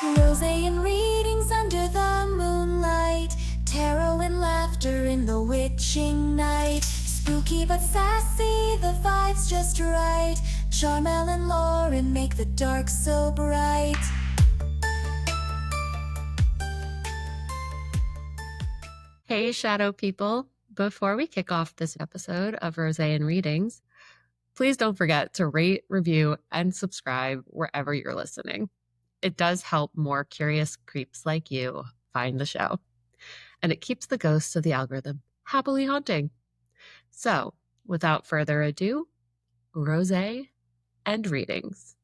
Rosé and readings under the moonlight, tarot and laughter in the witching night. Spooky but sassy, the vibe's just right. Charmel and Lauren make the dark so bright. Hey, shadow people. Before we kick off this episode of Rosé and Readings, please don't forget to rate, review, and subscribe wherever you're listening. It does help more curious creeps like you find the show, and it keeps the ghosts of the algorithm happily haunting. So, without further ado, Rosé and Readings.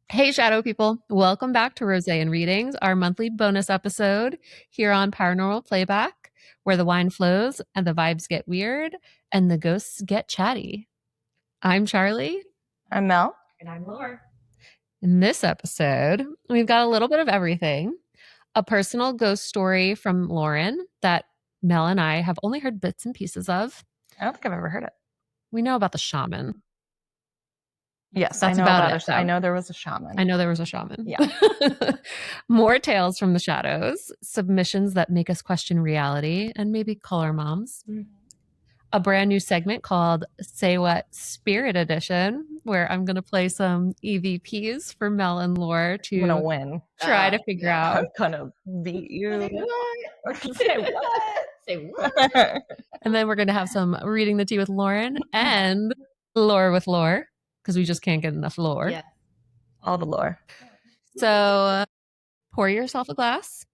Hey, shadow people. Welcome back to Rosé and Readings, our monthly bonus episode here on Paranormal Playback, where the wine flows and the vibes get weird and the ghosts get chatty. I'm Charlie. I'm Mel. And I'm Laura. In this episode, we've got a little bit of everything. A personal ghost story from Lauren that Mel and I have only heard bits and pieces of. I don't think I've ever heard it. We know about the shaman. Yes, That's I know about about it, I know there was a shaman. I know there was a shaman. Yeah. More tales from the shadows, submissions that make us question reality, and maybe call our moms. Mm-hmm. A brand new segment called Say What Spirit Edition, where I'm going to play some EVPs for Mel and Laura I'm gonna to win. try to figure out. I'm gonna beat you. Say what? Say what? And then we're going to have some reading the tea with Lauren and lore with lore, because we just can't get enough lore. Yeah. All the lore. So pour yourself a glass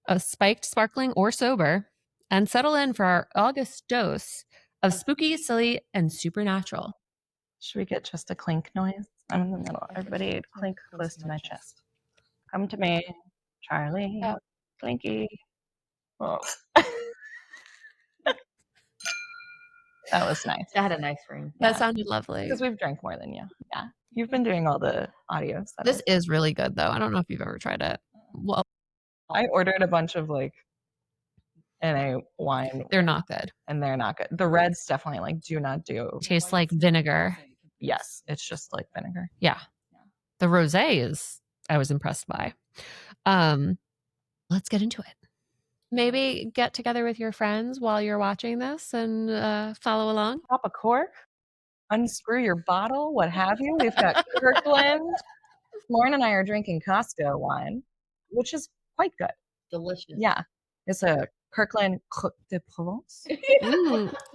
of spiked, sparkling, or sober, and settle in for our August dose of spooky, silly, and supernatural. Should we get just a clink noise? I'm in the middle. Everybody clink close to my chest. Come to me, Charlie. Oh. Clinky. Oh. That was nice. That had a nice ring. That sounded lovely. Because we've drank more than you. Yeah. You've been doing all the audio stuff. This is really good, though. I don't know if you've ever tried it. Well, I ordered a bunch of NA wine. they're not good. And they're not good. The reds definitely do not do. Tastes like vinegar. Yes, it's just like vinegar. Yeah. The rosé I was impressed by. Let's get into it. Maybe get together with your friends while you're watching this and follow along. Pop a cork, unscrew your bottle, what have you. We've got Kirkland. Lauren and I are drinking Costco wine, which is quite good. Delicious. Yeah. It's a Kirkland Côte de Provence.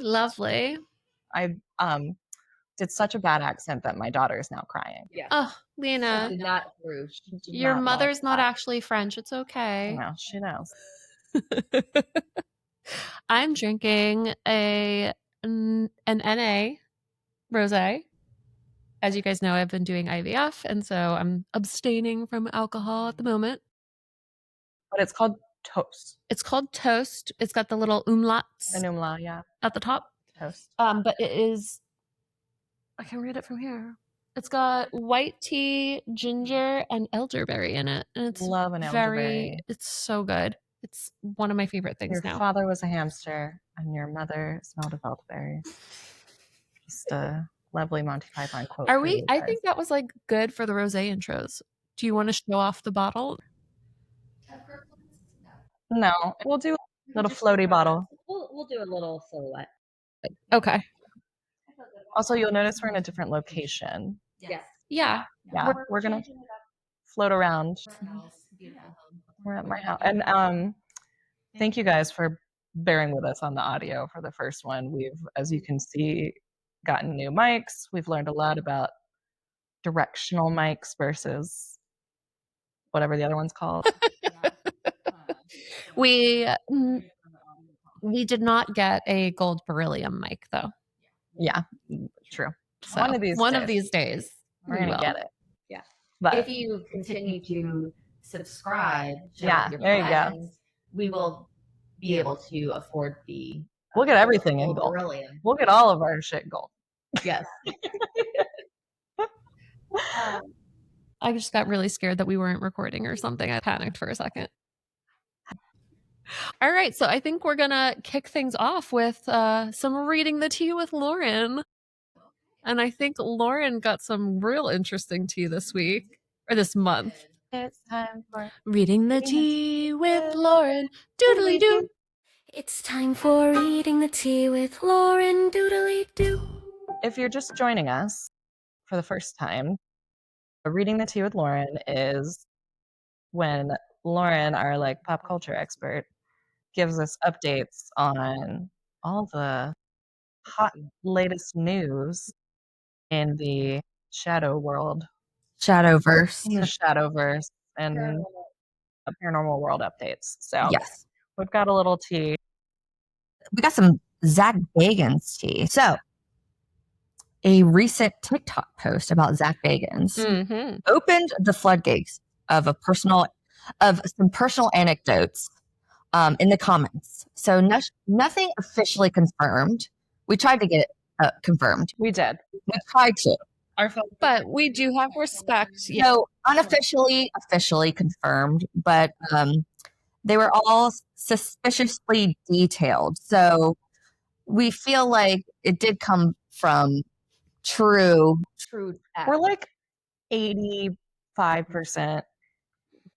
Lovely. I did such a bad accent that my daughter is now crying. Yeah. Oh, Lena, Did not approve. your mother's not actually French. It's I okay. know, she knows. I'm drinking an NA rosé. As you guys know, I've been doing IVF, and so I'm abstaining from alcohol at the moment. But it's called TÖST. It's called TÖST. It's got the little umlauts An umlaut, yeah. at the top. TÖST. But it is, I can read it from here. It's got white tea, ginger, and elderberry in it. And it's Love an elderberry. it's so good. It's one of my favorite things Your now. father was a hamster and your mother smelled of elderberries. Just a lovely Monty Python quote. Are for we? you I guys. think that was good for the rosé intros. Do you want to show off the bottle? No, we'll do a little floaty bottle. We'll do a little silhouette. Okay. Also, you'll notice we're in a different location. Yes. Yeah. Yeah, we're gonna float around. We're at my house, and thank you guys for bearing with us on the audio for the first one. We've, as you can see, gotten new mics. We've learned a lot about directional mics versus whatever the other one's called. We did not get a gold beryllium mic though. Yeah, true. So One of these days we're we gonna will. get it. Yeah. But If you continue to subscribe to Yeah, your there you go. friends, we will be able to afford the we'll get everything in gold gold. beryllium. We'll get all of our shit gold. Yes. I just got really scared that we weren't recording or something. I panicked for a second. All right, so I think we're gonna kick things off with some reading the tea with Lauren. And I think Lauren got some real interesting tea this week or this month. It's time for Reading the tea with Lauren. Doodly doo. It's time for reading the tea with Lauren Doodly Doo. If you're just joining us for the first time, reading the tea with Lauren is when Lauren, our like pop culture expert, gives us updates on all the hot latest news in the shadow world, Shadowverse. in the shadowverse, and paranormal world updates. So Yes. we've got a little tea. We got some Zach Bagans tea. So, a recent TikTok post about Zach Bagans Mm-hmm. opened the floodgates of some personal anecdotes in the comments. So nothing officially confirmed. We tried to get it confirmed. We did. We tried to. But we do have respect. So unofficially, officially confirmed, but they were all suspiciously detailed. So we feel like it did come from true. We're like 85%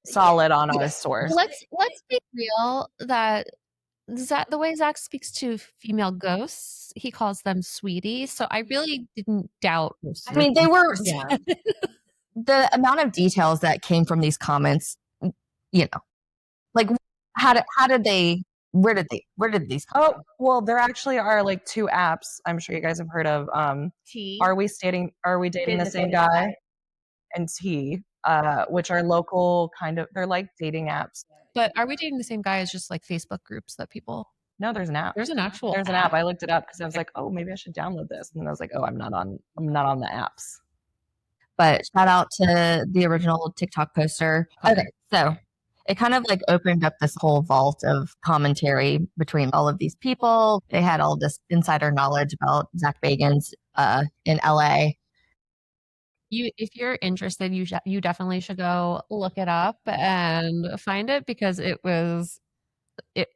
solid on our source. Let's be real that the way Zach speaks to female ghosts, he calls them sweeties. So I really didn't doubt. I mean, they were Yeah. the amount of details that came from these comments, like where did these come Oh, from? well, there actually are like two apps I'm sure you guys have heard of. Are we dating the same guy? And T, which are local they're like dating apps. But are we dating the same guy as just like Facebook groups that people? No, there's an app. There's an actual. There's an app. I looked it up because I was like, oh, maybe I should download this. And then I was like, oh, I'm not on the apps. But shout out to the original TikTok poster. Okay, so it kind of like opened up this whole vault of commentary between all of these people. They had all this insider knowledge about Zach Bagans in LA. If you're interested, you definitely should go look it up and find it because it was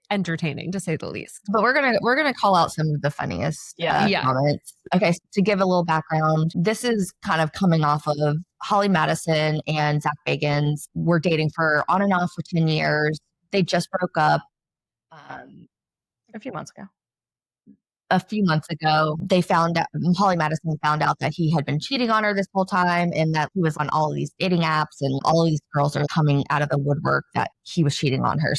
entertaining to say the least. But we're gonna call out some of the funniest Yeah. comments. Okay, so to give a little background, this is kind of coming off of Holly Madison and Zach Bagans were dating for on and off for 10 years. They just broke up A few months ago. a few months ago. Holly Madison found out that he had been cheating on her this whole time and that he was on all of these dating apps and all of these girls are coming out of the woodwork that he was cheating on her.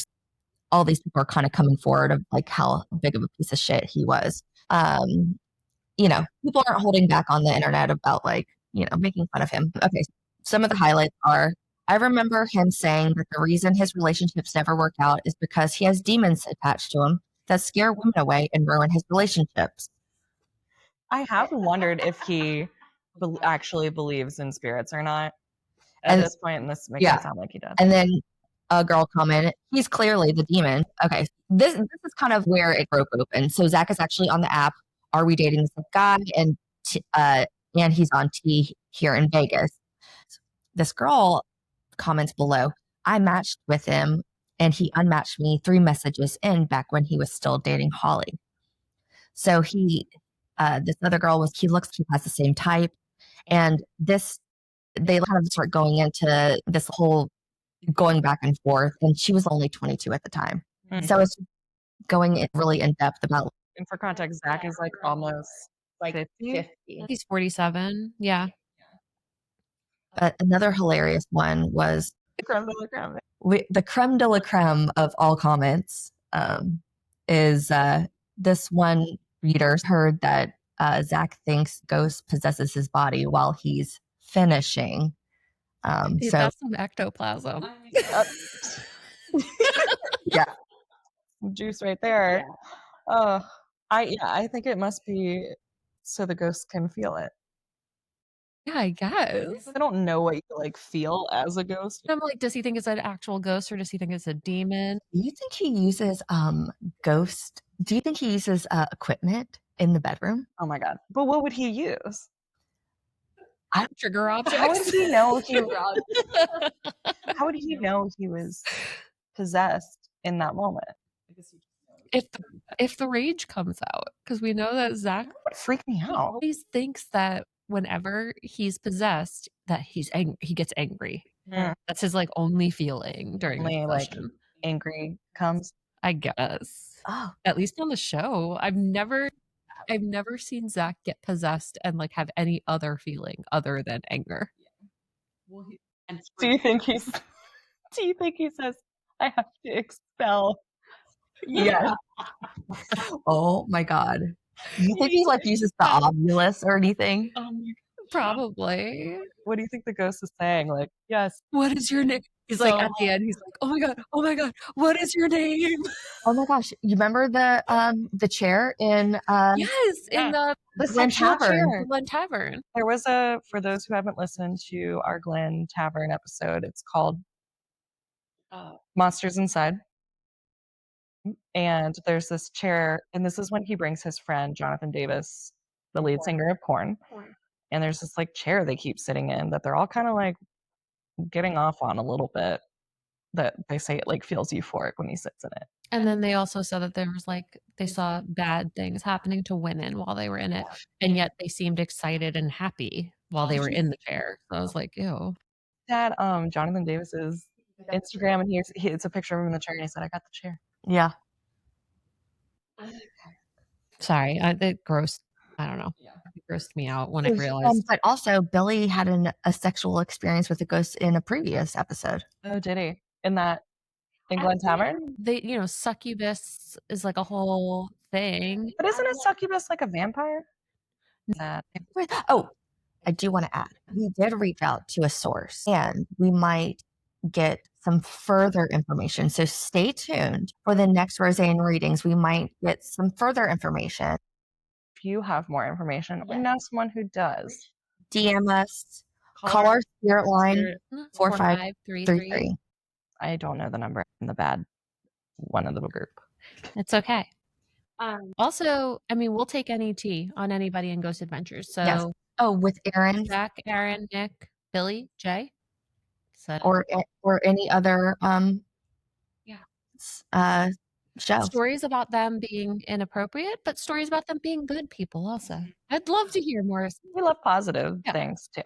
All these people are kind of coming forward of like how big of a piece of shit he was. People aren't holding back on the internet about making fun of him. Okay. Some of the highlights are, I remember him saying that the reason his relationships never work out is because he has demons attached to him that scare women away and ruin his relationships. I have wondered if he actually believes in spirits or not at this point, and this makes it sound like he does. And then a girl commented, he's clearly the demon. Okay, this is kind of where it broke open. So Zach is actually on the app, Are We Dating This Guy? And he's on T here in Vegas. This girl comments below, I matched with him and he unmatched me 3 messages in back when he was still dating Holly. So this other girl he looks, he has the same type. And they kind of start going into this whole going back and forth. And she was only 22 at the time. Mm-hmm. So it's going really in depth about. And for context, Zach is like almost like 50. He's 47. Yeah. But another hilarious one was the creme de la creme of all comments is this one reader heard that Zach thinks ghost possesses his body while he's finishing. So that's some ectoplasm. Yeah. Juice right there. Yeah. I think it must be so the ghost can feel it. Yeah, I guess. I don't know what you feel as a ghost. I'm like, does he think it's an actual ghost or does he think it's a demon? Do you think he uses Do you think he uses equipment in the bedroom? Oh my God. But what would he use? Trigger objects. How would he know How would he know he was possessed in that moment? If the rage comes out, because we know that Zach would freak me out. always thinks that whenever he's possessed, that he gets angry. Mm. That's his like only feeling during Only like possession. angry comes. I guess. Oh, At least on the show. I've never seen Zach get possessed and like have any other feeling other than anger. Do you think he says, I have to expel? Yeah. oh my God. Do you think he like uses the obulus or anything? Probably. What do you think the ghost is saying? Like, yes. What is your name? He's like at the end, he's like, oh my god, what is your name? Oh my gosh. You remember the chair in Yes, in the Glen sexual Tavern. chair. Glen Tavern. There was for those who haven't listened to our Glen Tavern episode, it's called Monsters Inside. And there's this chair, and this is when he brings his friend Jonathan Davis, the lead singer of Korn. And there's this like chair they keep sitting in that they're all kind of like getting off on a little bit. That they say it like feels euphoric when he sits in it. And then they also said that there was like they saw bad things happening to women while they were in it, and yet they seemed excited and happy while they were in the chair. So I was like, ew. Had Jonathan Davis's Instagram, and it's a picture of him in the chair, and he said, "I got the chair." Yeah. Sorry, it grossed. I don't know. It grossed me out when I realized. But also, Billy had a sexual experience with a ghost in a previous episode. Oh, did he? In Glen Tavern? They, succubus is like a whole thing. But isn't a succubus like a vampire? That Oh, I do want to add, we did reach out to a source and we might get some further information. So stay tuned for the next Rosé and readings. We might get some further information. if you have more information or know someone who does, DM us, call our spirit line 4533. I don't know the number in the bad one of the group. It's okay. Also, I mean, we'll take any tea on anybody in Ghost Adventures. So Yes. Oh, with Aaron Zach, Aaron, Nick, Billy, Jay. So or any other show. stories about them being inappropriate, but stories about them being good people also. I'd love to hear more. We love positive Yeah. things too.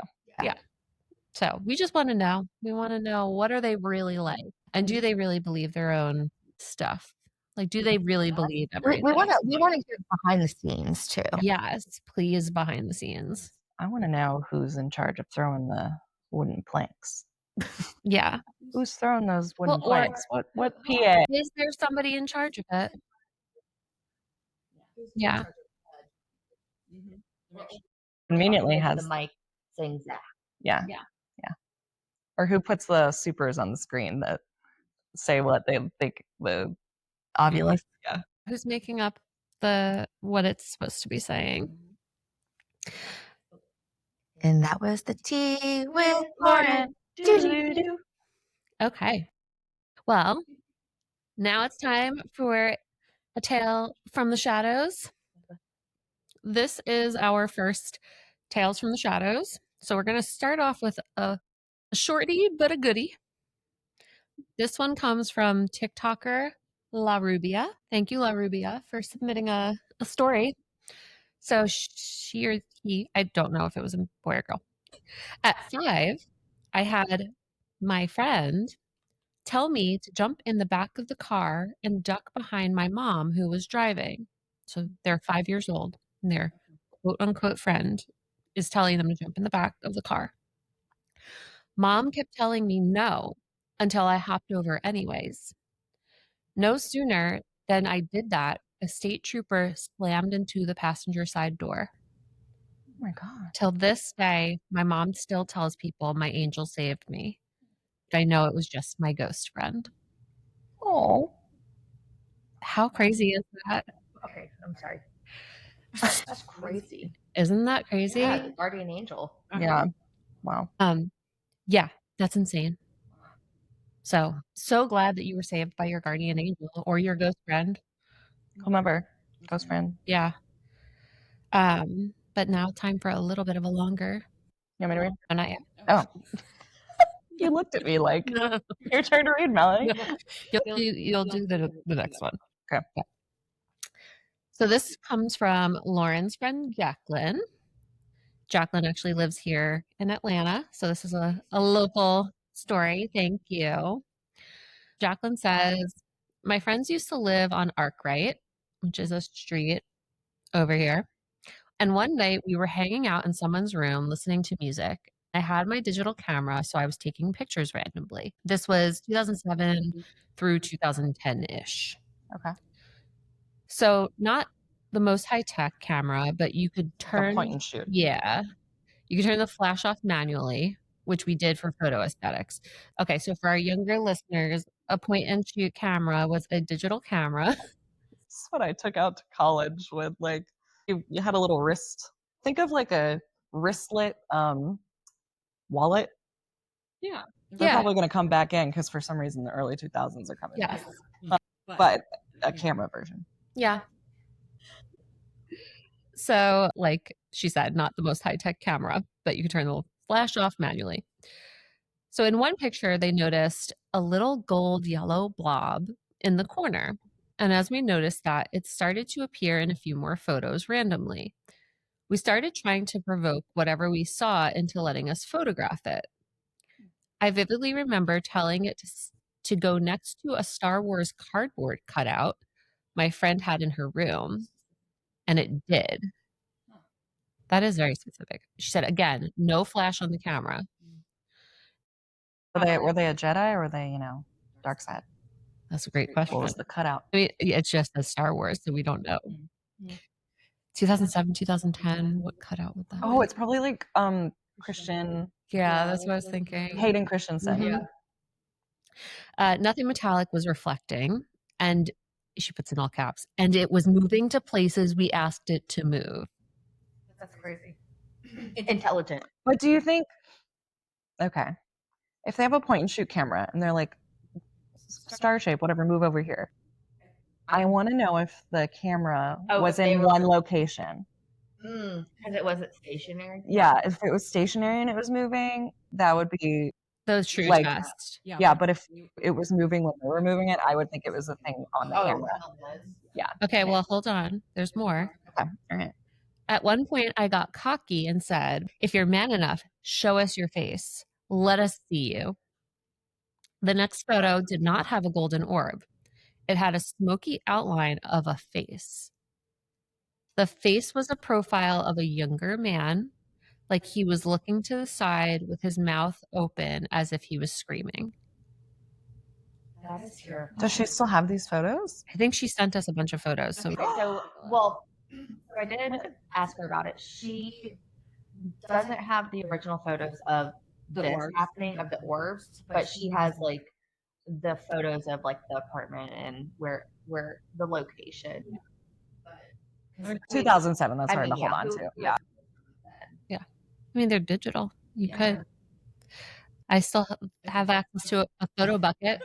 So we just want to know. We want to know, what are they really like? And do they really believe their own stuff? Like, do they really believe everything? We want to hear behind the scenes too. Yes, please, behind the scenes. I want to know who's in charge of throwing the wooden planks. Yeah. Who's throwing those wooden Well, or- planks? What PA? Is there somebody in charge of it? Yeah. Conveniently has the mic saying Zach. yeah. Or who puts the supers on the screen that say what they think the Obulus. Who's making up what it's supposed to be saying? And that was the tea with Lauren. Doo-doo-doo. Okay. Well, now it's time for a tale from the shadows. This is our first Tales from the Shadows. So we're going to start off with a shorty but a goodie. This one comes from TikToker La Rubia. Thank you, La Rubia, for submitting a story. So she or he, I don't know if it was a boy or girl. At 5, I had my friend tell me to jump in the back of the car and duck behind my mom who was driving. So they're 5 years old and their quote unquote friend is telling them to jump in the back of the car. Mom kept telling me no until I hopped over anyways. No sooner than I did that, a state trooper slammed into the passenger side door. Oh my god. Till this day, my mom still tells people my angel saved me. But I know it was just my ghost friend. Oh. How crazy is that? Okay, I'm sorry. That's crazy. Isn't that crazy? Yeah, the guardian angel. Yeah. Wow. Yeah, that's insane. So glad that you were saved by your guardian angel or your ghost friend. Cool number. Ghost friend. Yeah. But now time for a little bit of a longer. You want me to read? Oh, not yet. Oh. You looked at me like your turn to read, Melanie. You'll do the next one. Okay. So this comes from Lauren's friend Jacqueline. Jacqueline actually lives here in Atlanta. So this is a local story. Thank you. Jacqueline says, my friends used to live on Arkwright, which is a street over here. And one night we were hanging out in someone's room listening to music. I had my digital camera, so I was taking pictures randomly. This was 2007 through 2010-ish. Okay. So not the most high-tech camera, but you could turn... A point and shoot. Yeah. You could turn the flash off manually, which we did for photo aesthetics. Okay, so for our younger listeners, a point and shoot camera was a digital camera. This is what I took out to college with, like, you had a little wrist. Think of like a wristlet wallet. Yeah. They're probably going to come back in because for some reason the early 2000s are coming Yes. back. But a camera version. Yeah. So, like she said, not the most high-tech camera, but you could turn the flash off manually. So in one picture, they noticed a little gold yellow blob in the corner. And as we noticed that, it started to appear in a few more photos randomly. We started trying to provoke whatever we saw into letting us photograph it. I vividly remember telling it to go next to a Star Wars cardboard cutout my friend had in her room, and it did. That is very specific. She said, again, no flash on the camera. Were they a Jedi or were they, dark side? That's a great question. What was the cutout? I mean, it's just a Star Wars, so we don't know. 2007, 2010, what cutout would that be? Oh, it's probably like Christian. Yeah, that's what I was thinking. Hayden Christensen. Nothing metallic was reflecting, and she puts in all caps, and it was moving to places we asked it to move. That's crazy. Intelligent. But do you think, okay, if they have a point and shoot camera and they're like, star shape, whatever, move over here. I want to know if the camera was in one location. Because it wasn't stationary? Yeah, if it was stationary and it was moving, that would be the true like, test. Yeah, but if it was moving when they were moving it, I would think it was a thing on the camera. Yeah. Okay, well, hold on. There's more. Okay, all right. At one point, I got cocky and said, if you're man enough, show us your face. Let us see you. The next photo did not have a golden orb. It had a smoky outline of a face. The face was a profile of a younger man, like he was looking to the side with his mouth open as if he was screaming. That is terrible. Does she still have these photos? I think she sent us a bunch of photos. So, So I did ask her about it. She doesn't have the original photos of this happening, of the orbs, but she has like the photos of like the apartment and where the location. 2007, that's hard to hold on to. Yeah. I mean, they're digital. You could. I still have access to a photo bucket.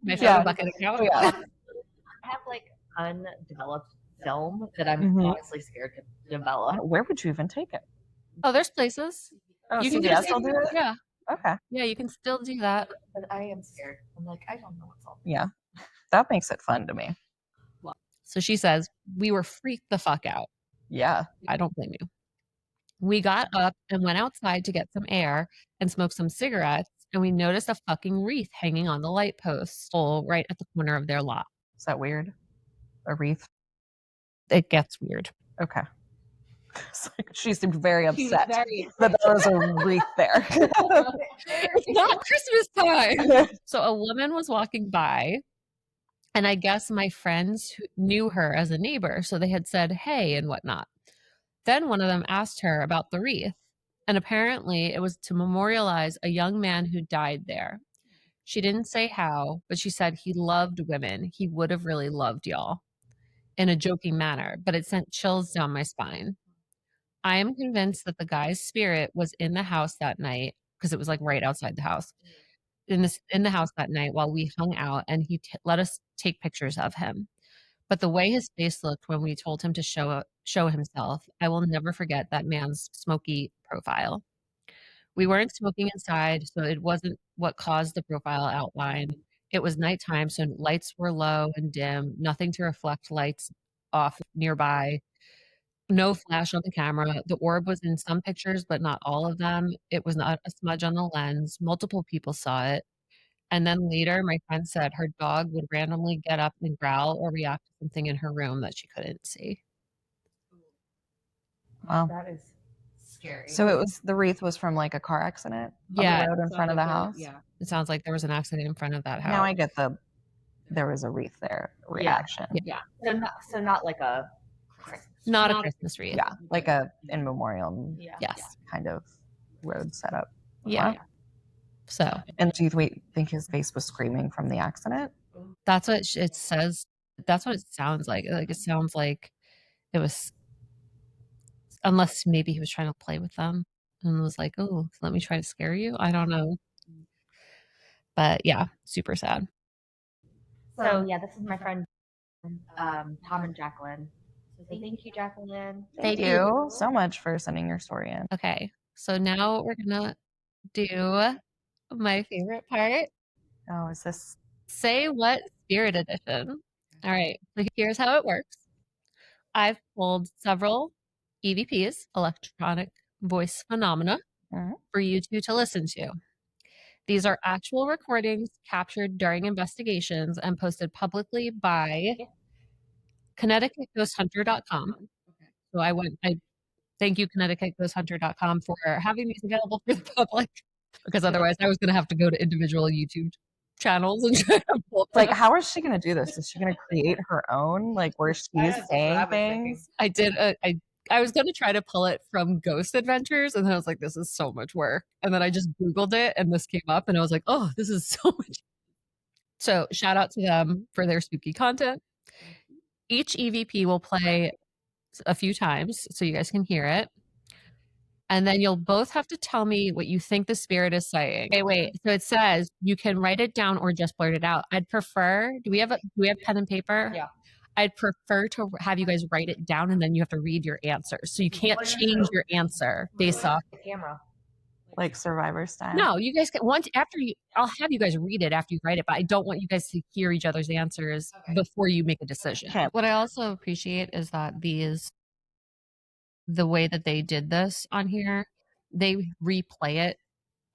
My photo bucket account. Yeah. I have like undeveloped film that I'm honestly scared to develop. Where would you even take it? Oh, there's places. Oh, You so can still do it? Yeah. Okay. Yeah, you can still do that. But I am scared. I'm like, I don't know what's all. Yeah. That makes it fun to me. So she says, we were freaked the fuck out. Yeah. I don't blame you. We got up and went outside to get some air and smoke some cigarettes, and we noticed a fucking wreath hanging on the light post right at the corner of their lot. Is that weird? A wreath? It gets weird. Okay. She seemed very upset that there was a wreath there. It's not Christmas time. So a woman was walking by, and I guess my friends knew her as a neighbor, so they had said, hey, and whatnot. Then one of them asked her about the wreath, and apparently it was to memorialize a young man who died there. She didn't say how, but she said he loved women. He would have really loved y'all, in a joking manner, but it sent chills down my spine. I am convinced that the guy's spirit was in the house that night, because it was like right outside the house, in the house that night while we hung out, and he let us take pictures of him. But the way his face looked when we told him to show himself, I will never forget that man's smoky profile. We weren't smoking inside, so it wasn't what caused the profile outline. It was nighttime, so lights were low and dim, nothing to reflect lights off nearby. No flash on the camera. The orb was in some pictures, but not all of them. It was not a smudge on the lens. Multiple people saw it. And then later, my friend said her dog would randomly get up and growl or react to something in her room that she couldn't see. Wow. That is scary. So the wreath was from like a car accident on the road in front of the house? Yeah. It sounds like there was an accident in front of that house. Now I get there was a wreath there reaction. Yeah. So not like a Christmas. Not a Christmas wreath. Yeah, like a in memoriam Yes. kind of road setup. Yeah. Wow. So And do you think his face was screaming from the accident? that's what it says. That's what it sounds like. Like it sounds like it was, unless maybe he was trying to play with them and was like, oh, let me try to scare you. I don't know. But yeah, super sad. So yeah, this is my friend Tom and Jacqueline. So thank you, Jacqueline. Thank you so much for sending your story in. Okay. So now we're gonna do my favorite part. Oh, is this? Say what spirit edition. All right. So here's how it works. I've pulled several EVPs, electronic voice phenomena, for you two to listen to. These are actual recordings captured during investigations and posted publicly by ConnecticutGhostHunter.com. So I thank you, ConnecticutGhostHunter.com, for having these available for the public, because otherwise I was going to have to go to individual YouTube channels and try to pull Like, how is she going to do this? Is she going to create her own, like, where she's saying things? I did. I was going to try to pull it from Ghost Adventures, and then I was like, this is so much work. And then I just Googled it, and this came up, and I was like, oh, this is so much. So shout out to them for their spooky content. Each EVP will play a few times so you guys can hear it. And then you'll both have to tell me what you think the spirit is saying. Okay, wait. So it says you can write it down or just blurt it out. I'd prefer, do we have pen and paper? Yeah. I'd prefer to have you guys write it down and then you have to read your answers. So you can't change your answer based off the camera. Like Survivor style? No, you guys can I'll have you guys read it after you write it, but I don't want you guys to hear each other's answers before you make a decision. Okay. What I also appreciate is that the way that they did this on here, they replay it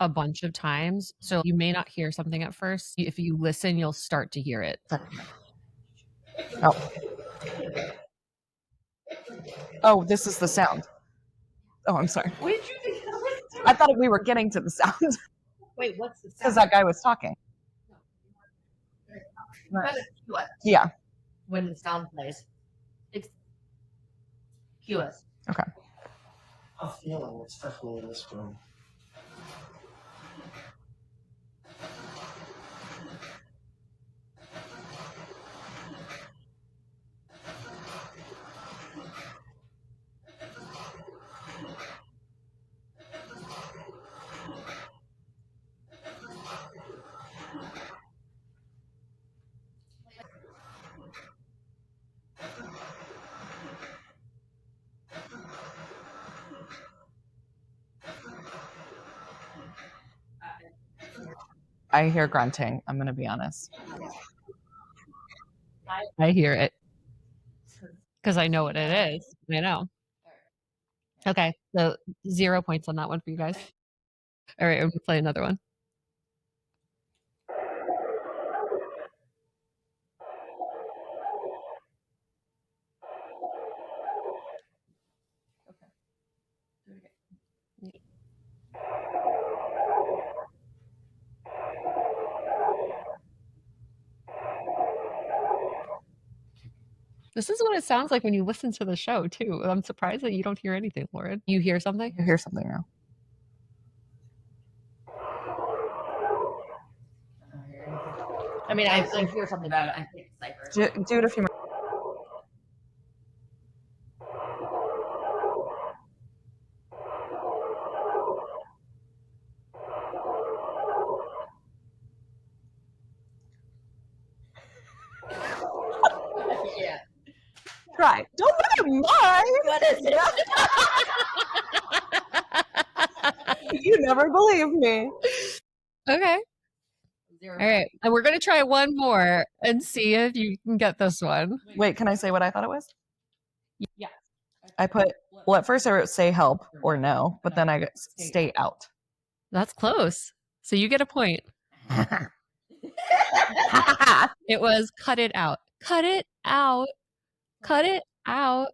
a bunch of times. So you may not hear something at first. If you listen, you'll start to hear it. Oh, this is the sound. Oh, I'm sorry. What did you think that was? I thought we were getting to the sound. Wait, what's the sound? Because that guy was talking. What? Yeah. When the sound plays. Cue us. Okay. A feeling it's definitely in this room. I hear grunting. I'm going to be honest. I hear it because I know what it is. I know. Okay, so 0 points on that one for you guys. All right, I'm gonna play another one. This is what it sounds like when you listen to the show, too. I'm surprised that you don't hear anything, Lauren. You hear something? You hear something now. I mean, I hear something about it. I can't decipher. Do it a few more. Yeah. Try. Don't look at mine. What is it? You never believe me. Okay. All right. And we're going to try one more and see if you can get this one. Wait, can I say what I thought it was? Yeah. I put, well, at first I wrote say help or no, but then I got stay out. That's close. So you get a point. It was cut it out. Cut it out. Cut it out.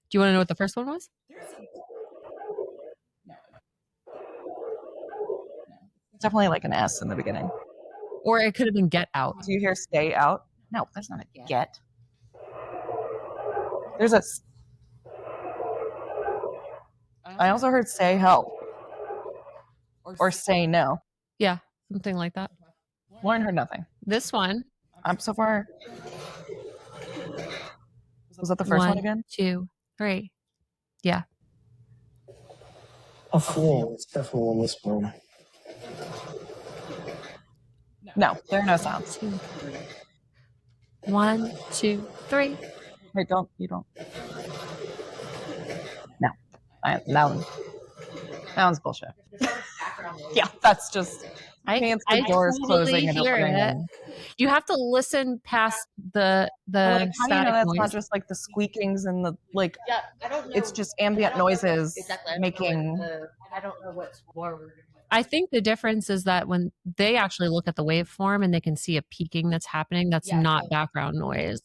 Do you want to know what the first one was? Definitely like an S in the beginning. Or it could have been get out. Do you hear stay out? No, that's not a get. There's a. I also heard say help or say no. Yeah, something like that. Lauren heard nothing. This one. I'm so far. Was that the first one again? 2, 3. Yeah. A fool. It's definitely in this room. No, there are no sounds. 2, 3. 1, 2, 3. Wait, you don't. No, that one's bullshit. Yeah, that's just fancy doors closing and opening. It. You have to listen past the how do you know that's noise. not just like the squeakings and the like? Yeah, I don't know. It's just ambient noises making. I don't know what's forward. I think the difference is that when they actually look at the waveform and they can see a peaking that's happening, that's not background noise.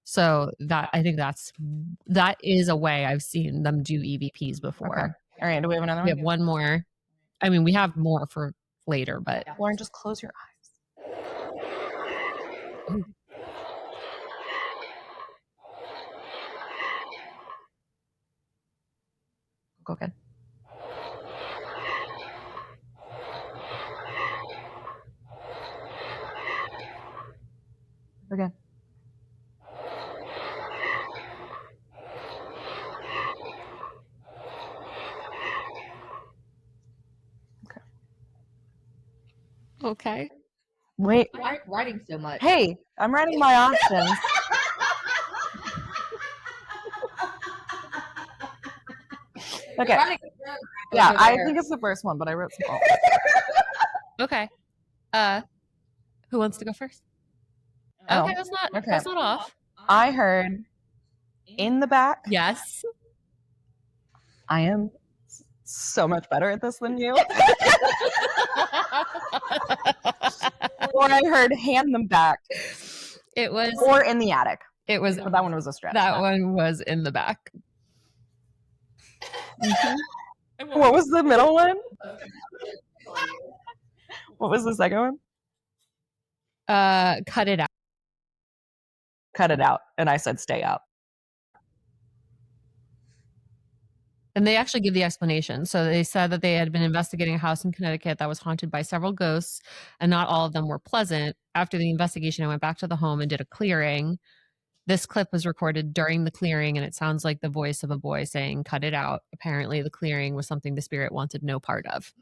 So that I think that is a way I've seen them do EVPs before. Okay. All right, do we have another one? We have one more. I mean, we have more for later, but Lauren, just close your eyes. Go good. Again. okay. Wait. Why are you writing so much? Hey, I'm writing my options. Okay. Yeah, I think it's the first one, but I wrote some alt. Okay. Who wants to go first? Oh, Okay, that's not off. I heard in the back. Yes. I am so much better at this than you. Or I heard hand them back. It was Or in the attic. It was But that one was a stretch. that one was in the back. What was the middle one? What was the second one? Cut it out. Cut it out. And I said stay out. And they actually give the explanation. So they said that they had been investigating a house in Connecticut that was haunted by several ghosts, and not all of them were pleasant. After the investigation, I went back to the home and did a clearing. This clip was recorded during the clearing, and it sounds like the voice of a boy saying, cut it out. Apparently, the clearing was something the spirit wanted no part of.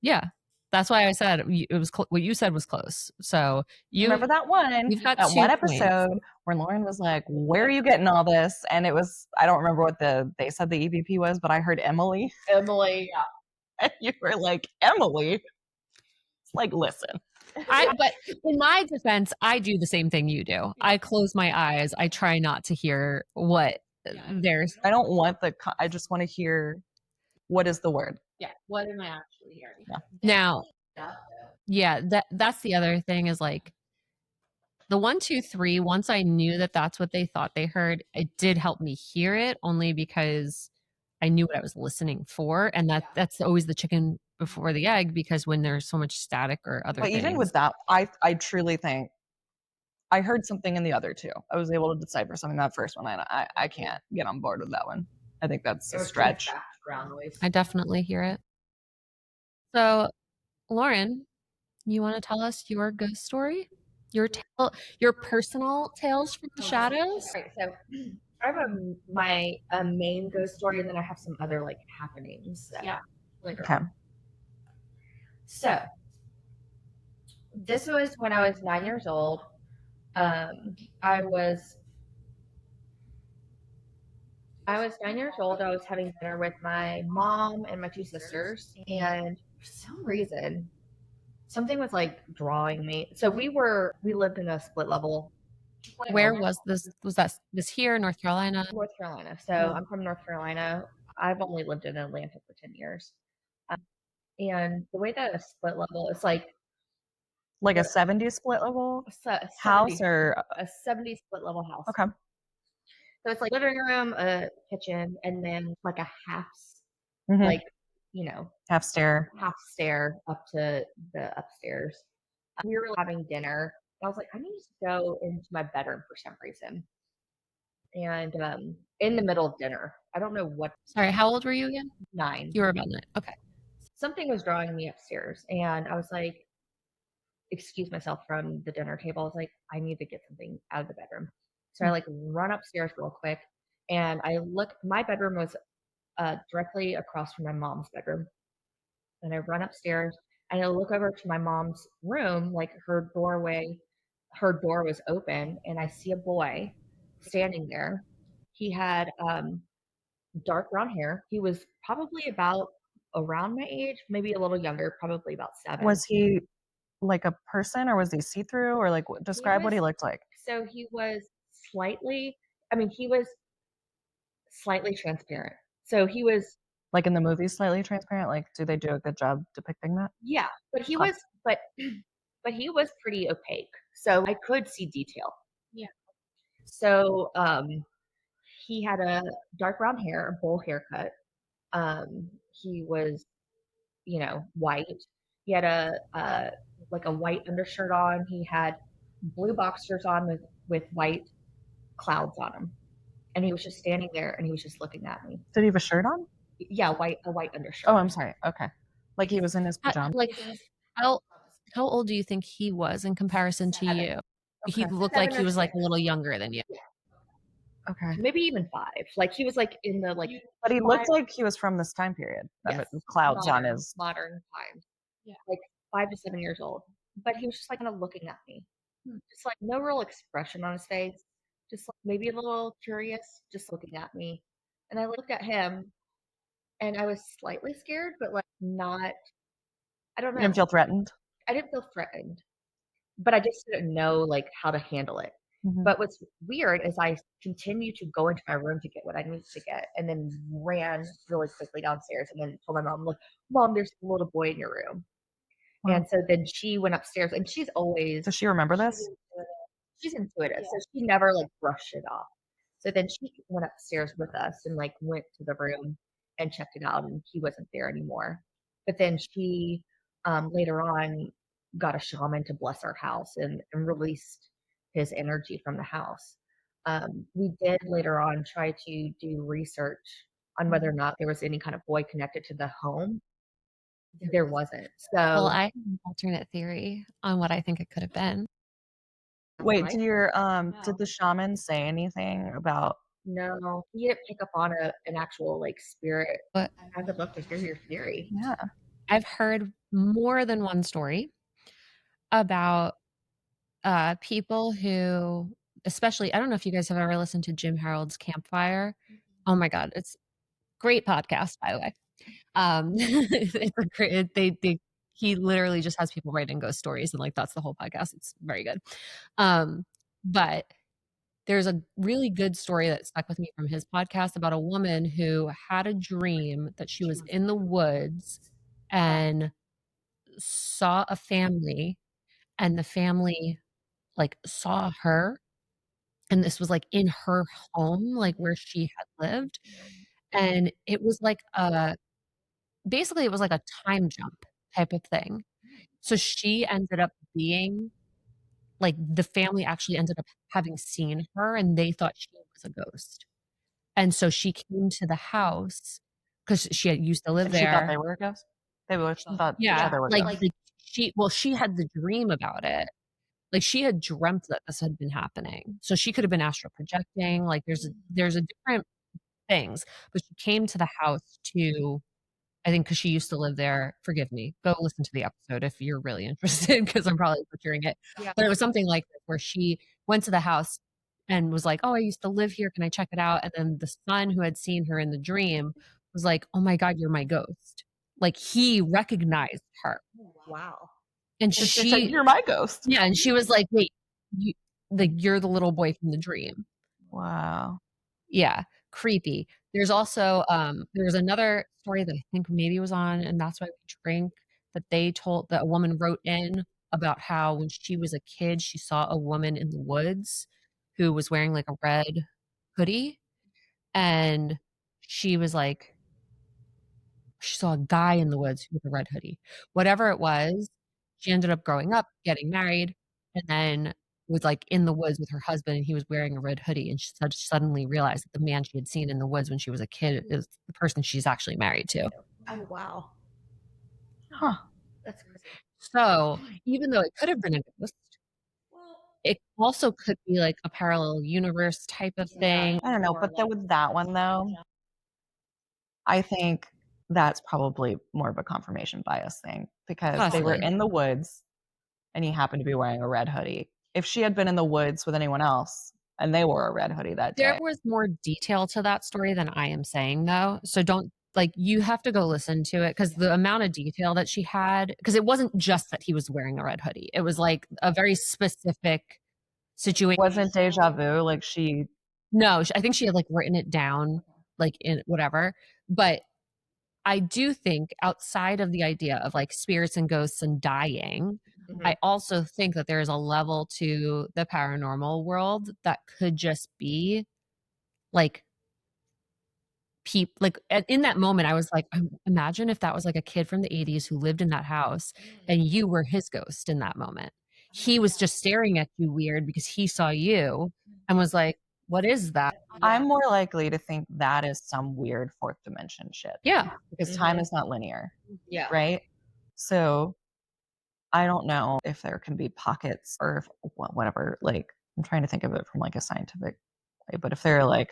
Yeah. That's why I said it was what you said was close. So you remember that one? You've got that 2 one points. episode where Lauren was like, "Where are you getting all this?" And it was, I don't remember what they said the EVP was, but I heard Emily. Emily, yeah. And you were like, Emily. It's like, listen. But in my defense, I do the same thing you do. I close my eyes. I try not to hear what there's. I don't want I just want to hear what is the word. Yeah. What am I actually hearing? Yeah. Now, yeah, that's the other thing is like the 1, 2, 3. Once I knew that that's what they thought they heard, it did help me hear it only because I knew what I was listening for, and that's always the chicken before the egg, because when there's so much static or other But things. even with that, I truly think I heard something in the other two. I was able to decipher something in that first one. I can't get on board with that one. I think that's a stretch. Background noise. I definitely hear it. So, Lauren, you want to tell us your ghost story? Your personal tales from the shadows? Right. So I have my main ghost story, and then I have some other like happenings. Later. Okay. So this was when I was 9 years old. I was 9 years old. I was having dinner with my mom and my 2 sisters, and for some reason, something was like drawing me. So we lived in a split level Where was this? Was that this here, North Carolina? North Carolina. So Oh. I'm from North Carolina. I've only lived in Atlanta for 10 years. And the way that a split level, it's like Like a 70s split level house 70, or a 70 split level house. okay. So it's like living room, a kitchen, and then like a half, Mhm. like, you know, half stair. up to the upstairs. We were having dinner. I was like, I need to go into my bedroom for some reason. And in the middle of dinner, I don't know what. Sorry, how old were you again? 9. You were about 9. Okay. Something was drawing me upstairs, and I was like, excuse myself from the dinner table. I was like, I need to get something out of the bedroom. So I like run upstairs real quick, and I look. My bedroom was directly across from my mom's bedroom, and I run upstairs and I look over to my mom's room, like her door was open, and I see a boy standing there. He had dark brown hair. He was probably about around my age, maybe a little younger, probably about 7. Was he like a person or was he see-through or like describe what he looked like? So he was slightly, he was slightly transparent. So he was, Like in the movies, slightly transparent? Like, do they do a good job depicting that? yeah, but he Huh. was, but he was pretty opaque. So I could see detail. Yeah. So he had a dark brown hair, a bowl haircut. He was, white. He had a like a white undershirt on. He had blue boxers on with white clouds on him, and he was just standing there and he was just looking at me. Did he have a shirt on? Yeah, a white undershirt. Oh, I'm sorry. Okay. Like he was in his pajamas. Like how old do you think he was in comparison to you? He Okay. looked like he was like a little younger than you. Okay. Maybe even 5. Like he was like in the like. But he looked like he was from this time period. Yes, Clouds on his. modern times. Yeah. Like 5 to 7 years old. But he was just like kind of looking at me. Just like no real expression on his face. Just like maybe a little curious, just looking at me. And I looked at him and I was slightly scared, but like not, I don't You know. didn't feel threatened? I didn't feel threatened, but I just didn't know like how to handle it. Mhm. But what's weird is I continued to go into my room to get what I needed to get, and then ran really quickly downstairs, and then told my mom, "Look, Mom, there's a little boy in your room." Wow. And so then she went upstairs, and she's always Does she remember this? she's intuitive, so she never like brushed it off. So then she went upstairs with us and like went to the room and checked it out, and he wasn't there anymore. But then she later on got a shaman to bless our house and released his energy from the house. We did later on try to do research on whether or not there was any kind of boy connected to the home. There wasn't. Well, So I have an alternate theory on what I think it could have been. Wait, did the shaman say anything about no, he didn't pick up on an actual like spirit. But I would love to hear your theory. Yeah. I've heard more than one story about people who, especially, I don't know if you guys have ever listened to Jim Harold's Campfire. Oh my God, it's great podcast, by the way. It's a great, he literally just has people writing ghost stories, and like that's the whole podcast. It's very good. But there's a really good story that stuck with me from his podcast about a woman who had a dream that she was in the woods and saw a family, and the family like saw her, and this was like in her home, like where she had lived, and it was like basically it was like a time jump type of thing. So she ended up being like, the family actually ended up having seen her, and they thought she was a ghost. And so she came to the house because she had used to live and she thought they there. were ghosts? They thought each Yeah, other were like ghosts. she had the dream about it. Like she had dreamt that this had been happening. So she could have been astral projecting. Like there's a different things, but she came to the house to, I think, because she used to live there. Forgive me. Go listen to the episode if you're really interested, because I'm probably butchering it. Yeah. But it was something like this, where she went to the house and was like, "Oh, I used to live here. Can I check it out?" And then the son who had seen her in the dream was like, "Oh my God, you're my ghost." Like he recognized her. Wow. And She said, "You're my ghost." yeah, and she was like, "Wait, you're the little boy from the dream. Wow. Yeah, creepy. There's also there was another story that I think maybe was on And That's Why We Drink, that a woman wrote in about how when she was a kid, she saw a woman in the woods who was wearing like a red hoodie, and she was like, she saw a guy in the woods with a red hoodie. Whatever it was, she ended up growing up, getting married, and then was like in the woods with her husband, and he was wearing a red hoodie. And she suddenly realized that the man she had seen in the woods when she was a kid is the person she's actually married to. Oh, wow. Huh. That's crazy. So even though it could have been a ghost, it also could be like a parallel universe type of thing. I don't know, but with that one though, I think that's probably more of a confirmation bias thing because they were Possibly. in the woods and he happened to be wearing a red hoodie. If she had been in the woods with anyone else and they wore a red hoodie that There day. was more detail to that story than I am saying, though. So don't, like, you have to go listen to it, because the amount of detail that she had, because it wasn't just that he was wearing a red hoodie. It was like a very specific situation. Wasn't deja vu like she No, I think she had like written it down, like in whatever. But I do think outside of the idea of like spirits and ghosts and dying, I also think that there is a level to the paranormal world that could just be like like in that moment I was like, imagine if that was like a kid from the 80s who lived in that house and you were his ghost in that moment. He was just staring at you weird because he saw you and was like, what is that? I'm more likely to think that is some weird fourth dimension shit. Yeah. Because time is not linear. Yeah. Right? So I don't know if there can be pockets or if, whatever, like I'm trying to think of it from like a scientific way, but if they're like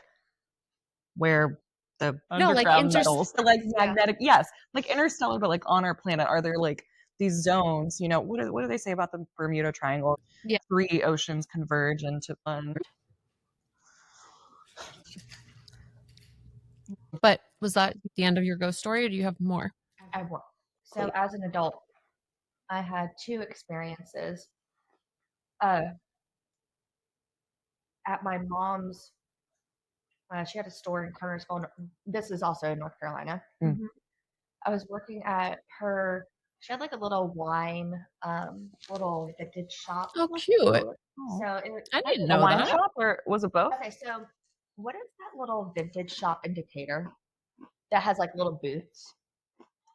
where the No, like underground metals, like magnetic, yes, like interstellar, but like on our planet, are there like these zones? You know, what do they say about the Bermuda Triangle? Yeah. 3 oceans converge into one. But was that the end of your ghost story, or do you have more? I work. So as an adult, I had 2 experiences. At my mom's, she had a store in Connersville. This is also in North Carolina. Mm. I was working at her. She had like a little wine, little vintage shop. Oh, cute. Oh. So it, I didn't A know wine that. shop, or was it both? Okay, so what is that little vintage shop in Decatur that has like little booths?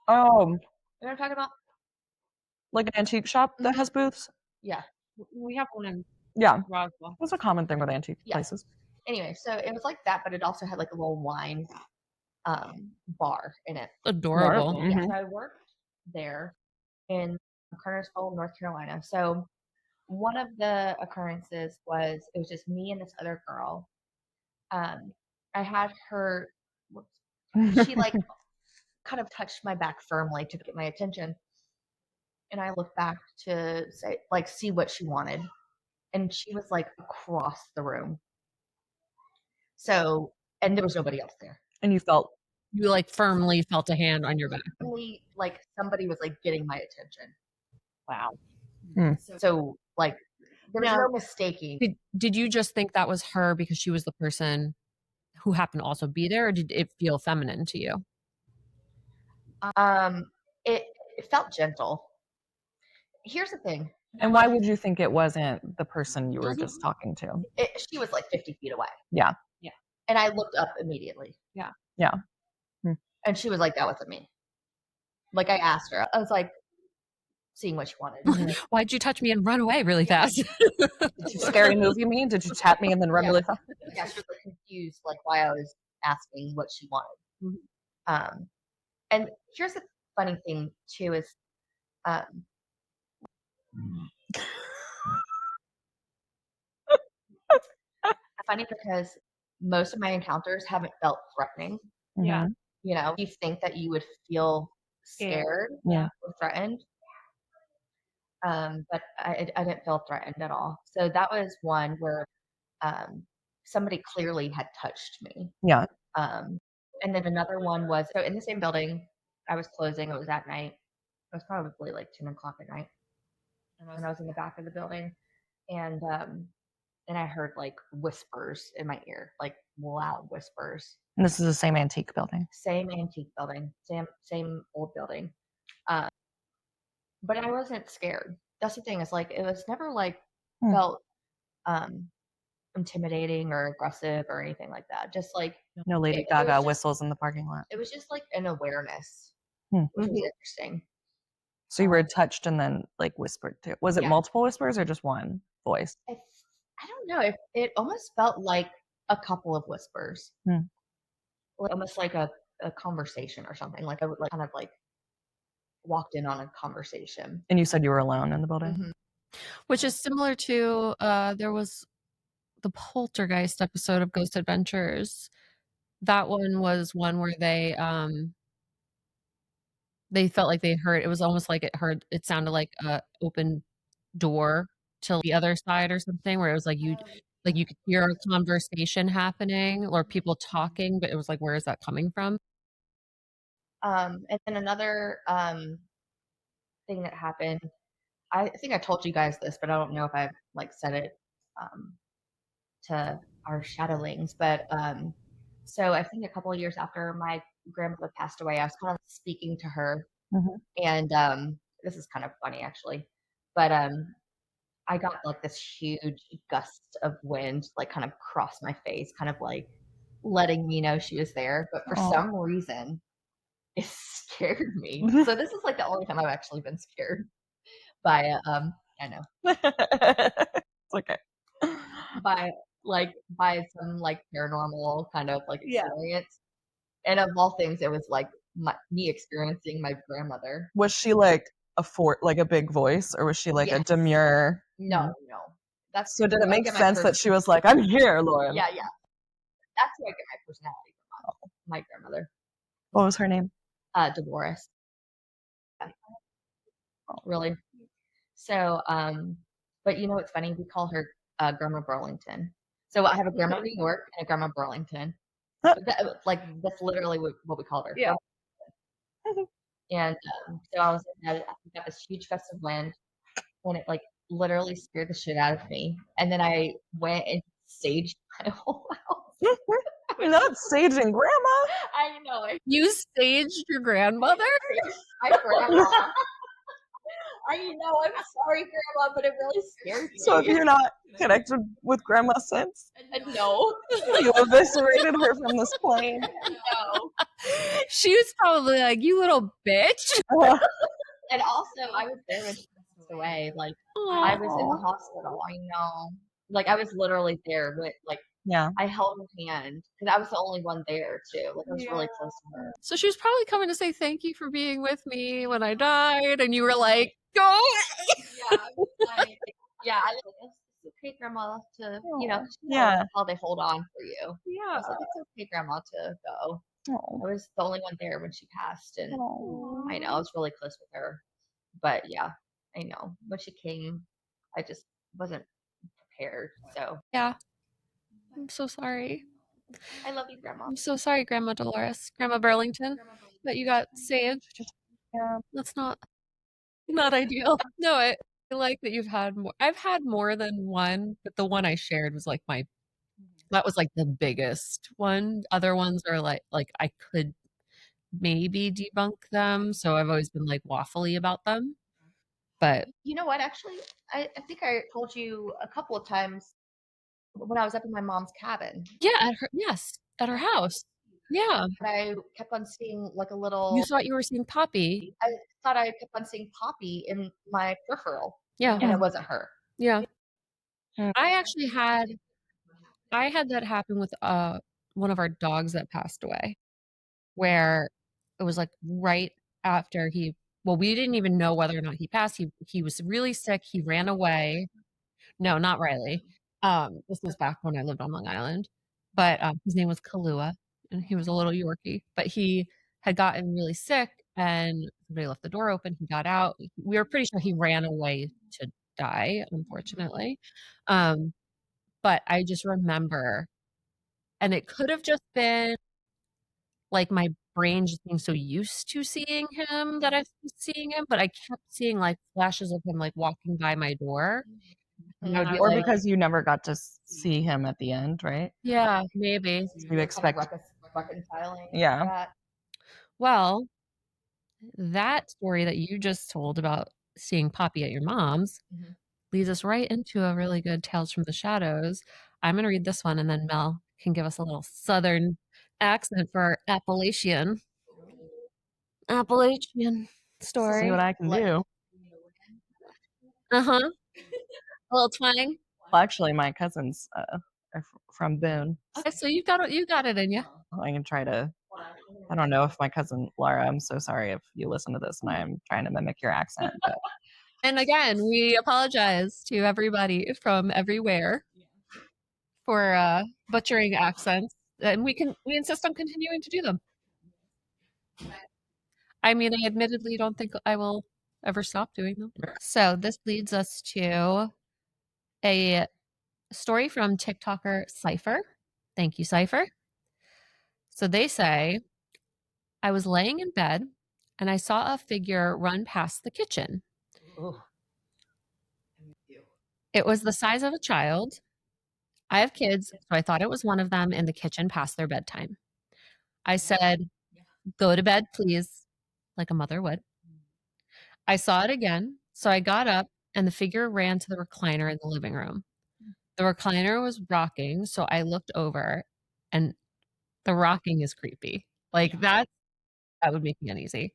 Oh, You know what I'm talking about? like an antique shop that has booths? Yeah. We have one in Yeah. Roswell. That's a common thing with antique Yeah. places. Anyway, so it was like that, but it also had like a little wine bar in it. Adorable. Mhm. Yeah, so I worked there in Connersville, North Carolina. So one of the occurrences was it was just me and this other girl. I had her. She like kind of touched my back firmly to get my attention, and I looked back to say like see what she wanted, and she was like across the room. So and there was nobody else there. And you felt You like firmly felt a hand on your back. Only like somebody was like getting my attention. Wow. So like there was Now- no mistaking. Did you just think that was her because she was the person who happened to also be there, or did it feel feminine to you? It felt gentle. Here's the thing. And why would you think it wasn't the person you were just talking to? She was like 50 feet away. Yeah. And I looked up immediately. Yeah. Yeah. And she was like, that wasn't me. Like I asked her, I was like, seeing what she wanted. Why'd you touch me and run away really fast? Did you scary movie me? Did you tap me and then run really fast? Yeah, she was like confused, like why I was asking what she wanted. And here's the funny thing too is, funny because most of my encounters haven't felt threatening. Yeah. You know, you think that you would feel scared Yeah. or threatened. But I didn't feel threatened at all. So that was one where somebody clearly had touched me. Yeah. And then another one was so in the same building. I was closing. It was at night. It was probably like 10 o'clock at night, and I was in the back of the building, and and I heard like whispers in my ear, like loud whispers. And this is the same antique building. Same antique building, same old building. But I wasn't scared. That's the thing. Is like it was never like felt intimidating or aggressive or anything like that. Just like No Lady it Gaga was just- whistles in the parking lot. It was just like an awareness, Hmm. which was interesting. So you were touched and then like whispered to. Was it Yeah. multiple whispers or just one voice? I don't know. It almost felt like a couple of whispers, Hmm. like, almost like a conversation or something. Like I would like kind of like walked in on a conversation. And you said you were alone in the building? Mhm. Which is similar to there was the Poltergeist episode of Ghost Adventures. That one was one where they felt like they heard, it was almost like it sounded like a open door to the other side or something, where it was like you could hear a conversation happening or people talking, but it was like, where is that coming from? And then another thing that happened, I think I told you guys this, but I don't know if I've like said it to our shadowlings. But so I think a couple of years after my grandmother passed away, I was kind of speaking to her, and this is kind of funny actually, but I got like this huge gust of wind, like kind of across my face, kind of like letting me know she was there. But for some reason, it scared me. So this is like the only time I've actually been scared by I know. It's okay. by some like paranormal kind of like experience. And of all things, it was like me experiencing my grandmother. Was she like a big voice, or was she like a Yes. demure? No. That's So did it I make get my sense that she was like, "I'm here, Lauren"? Yeah. That's who I get my personality from. My grandmother. What was her name? Dolores. Really? So, but you know what's funny? We call her Grandma Burlington. So I have a Grandma New York and a Grandma Burlington. That's literally what we called her. Yeah. And so I was in bed. I got this huge gust of wind, and it like literally scared the shit out of me. And then I went and saged my whole house. Not saging grandma. I know. You staged your grandmother? My grandma. I know. I'm sorry, Grandma, but it really scared me. So have you not connected with grandma since? No. You eviscerated her from this plane. No. She was probably like, you little bitch. And also, I was there when she passed away. Like, I was in the hospital. I know. Like, I was literally there with, like, Yeah. I held her hand because I was the only one there, too. Like, I was really close to her. So she was probably coming to say thank you for being with me when I died, and you were like, go away. Yeah, I was like, it's okay, Grandma, to, you know, how they hold on for you. I Yeah. was like, it's okay, Grandma, to go. Oh. I was the only one there when she passed, and I know I was really close with her. But yeah, I know when she came, I just wasn't prepared. So Yeah. I'm so sorry. I love you, Grandma. I'm so sorry, Grandma Dolores, Grandma Burlington, that you got saged. Yeah. That's not ideal. No, I like that you've had more. I've had more than one, but the one I shared was like that was like the biggest one. Other ones are like I could maybe debunk them, so I've always been like waffly about them. But you know what? Actually, I think I told you a couple of times when I was up in my mom's cabin. Yeah, at her house. Yeah. And I kept on seeing like a little. You thought you were seeing Poppy. I thought I kept on seeing Poppy in my peripheral. Yeah. And it wasn't her. Yeah. I actually had that happen with one of our dogs that passed away, where it was like right after we didn't even know whether or not he passed. He was really sick. He ran away. No, not Riley. This was back when I lived on Long Island, but his name was Kahlua, and he was a little Yorkie. But he had gotten really sick, and somebody left the door open. He got out. We were pretty sure he ran away to die, unfortunately. But I just remember, and it could have just been like my brain just being so used to seeing him that I was seeing him, but I kept seeing like flashes of him like walking by my door. That would be Or like, because you never got to see him at the end, right? Yeah, maybe. You expect, reconciling. yeah. That. Well, that story that you just told about seeing Poppy at your mom's Mhm. leads us right into a really good Tales from the Shadows. I'm going to read this one, and then Mel can give us a little Southern accent for our Appalachian story. See what I can do. Uh-huh. A little twang. Well, actually, my cousins are from Boone. Okay, so you got it in you. I can try to. I don't know if my cousin Laura. I'm so sorry if you listen to this and I'm trying to mimic your accent. But And again, we apologize to everybody from everywhere for butchering accents, and we insist on continuing to do them. I mean, I admittedly don't think I will ever stop doing them. So this leads us to a story from TikToker Cypher. Thank you, Cypher. So they say, I was laying in bed and I saw a figure run past the kitchen. Ooh. It was the size of a child. I have kids, so I thought it was one of them in the kitchen past their bedtime. I said, go to bed, please, like a mother would. I saw it again, so I got up and the figure ran to the recliner in the living room. The recliner was rocking, so I looked over, and the rocking is creepy. Like that would make me uneasy.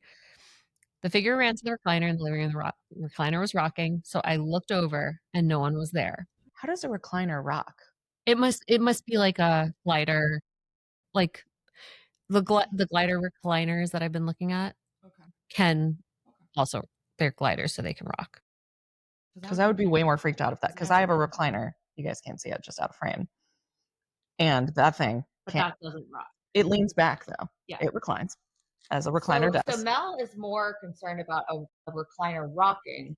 The figure ran to the recliner in the living room. The recliner was rocking, so I looked over and no one was there. how does a recliner rock? It must be like a glider, like the glider recliners that I've been looking at can also, they're gliders, so they can rock. Because I would be way more freaked out of that. Because I have a recliner. You guys can't see it, just out of frame. And that thing But can't. that doesn't rock. It leans back though. Yeah. It reclines, as a recliner does. So Mel is more concerned about a recliner rocking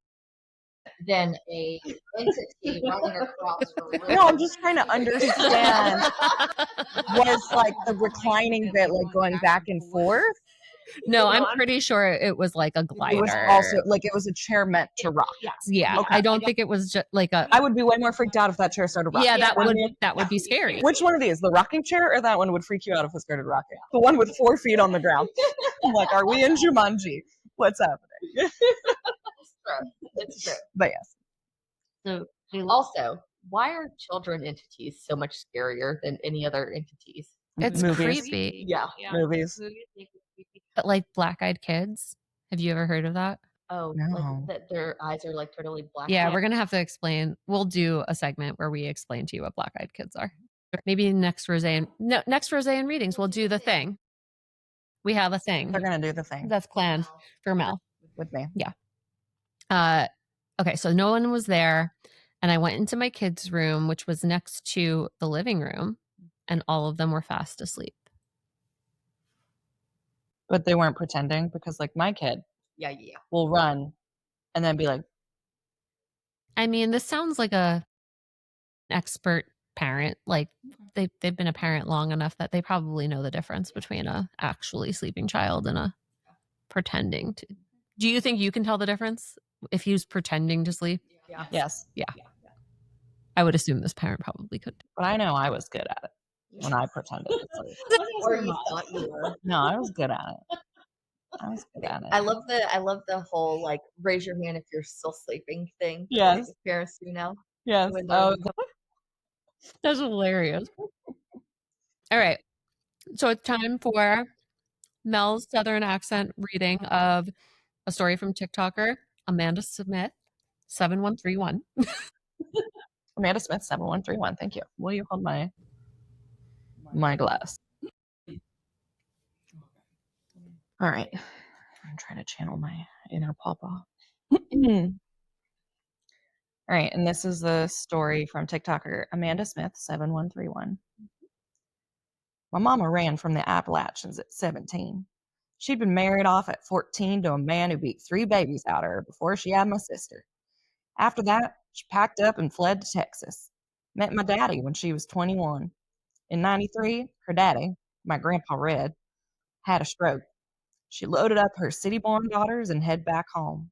than a entity running across her room. No, I'm just trying to understand. Was like the reclining bit like going back and forth? No, I'm pretty sure it was like a glider. It was also like it was a chair meant to rock. Yeah, Okay. I don't think it was just like a. I would be way more freaked out if that chair started rocking. Yeah, that Wouldn't would you? be scary. Which one of these? The rocking chair or that one would freak you out if it started rocking? The one with 4 feet on the ground. I'm like, are we in Jumanji? What's happening? It's true. But yes. So also, why are children entities so much scarier than any other entities? It's Movies. creepy. Yeah. Movies. But like black-eyed kids. Have you ever heard of that? Oh, No. like that their eyes are like totally black. Yeah, we're gonna have to explain. We'll do a segment where we explain to you what black-eyed kids are. Maybe next Rosé and readings, we'll do the thing. We have a thing They're gonna do the thing that's planned for Mel. with me. Okay, so no one was there, and I went into my kids' room, which was next to the living room, and all of them were fast asleep. But they weren't pretending because like my kid Yeah. will run and then be like, I mean, this sounds like a expert parent. Like they've been a parent long enough that they probably know the difference between a actually sleeping child and a pretending to. Do you think you can tell the difference if he's pretending to sleep? Yeah. yes. I would assume this parent probably could. But I know I was good at it when I pretended to sleep. Or you thought you were. No, I was good at it. I was good at it. I love the whole like raise your hand if you're still sleeping thing. Yes. Like, parents do now. Yes. When Oh, That's hilarious. All right. So it's time for Mel's Southern accent reading of a story from TikToker Amanda Smith, 7131. Amanda Smith, 7131. Thank you. Will you hold my glass? All right. I'm trying to channel my inner pawpaw. All right. And this is the story from TikToker Amanda Smith, 7131. My mama ran from the Appalachians at 17. She'd been married off at 14 to a man who beat 3 babies out of her before she had my sister. After that, she packed up and fled to Texas. Met my daddy when she was 21. In 93, her daddy, my grandpa Red, had a stroke. She loaded up her city-born daughters and head back home.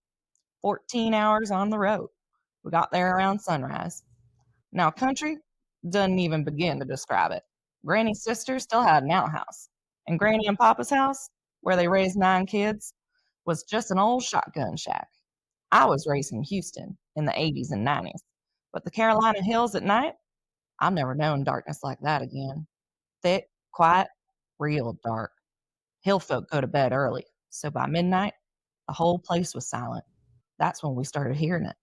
14 hours on the road. We got there around sunrise. Now, country doesn't even begin to describe it. Granny's sister still had an outhouse, and Granny and Papa's house, where they raised 9 kids, was just an old shotgun shack. I was raised in Houston in the 80s and 90s, but the Carolina Hills at night, I've never known darkness like that again. Thick, quiet, real dark. Hill folk go to bed early, so by midnight, the whole place was silent. That's when we started hearing it.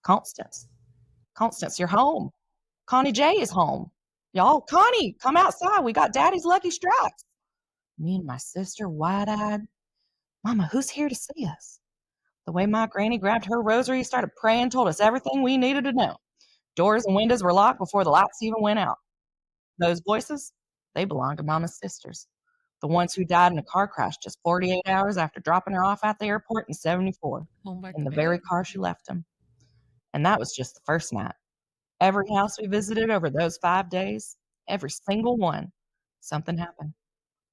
Constance. Constance, you're home. Connie J is home. Y'all, Connie, come outside. We got Daddy's Lucky Strikes. Me and my sister, wide-eyed. Mama, who's here to see us? The way my granny grabbed her rosary, started praying, told us everything we needed to know. Doors and windows were locked before the lights even went out. Those voices, they belong to Mama's sisters. The ones who died in a car crash just 48 hours after dropping her off at the airport in 74, in the very car she left him. And that was just the first night. Every house we visited over those 5 days, every single one, something happened.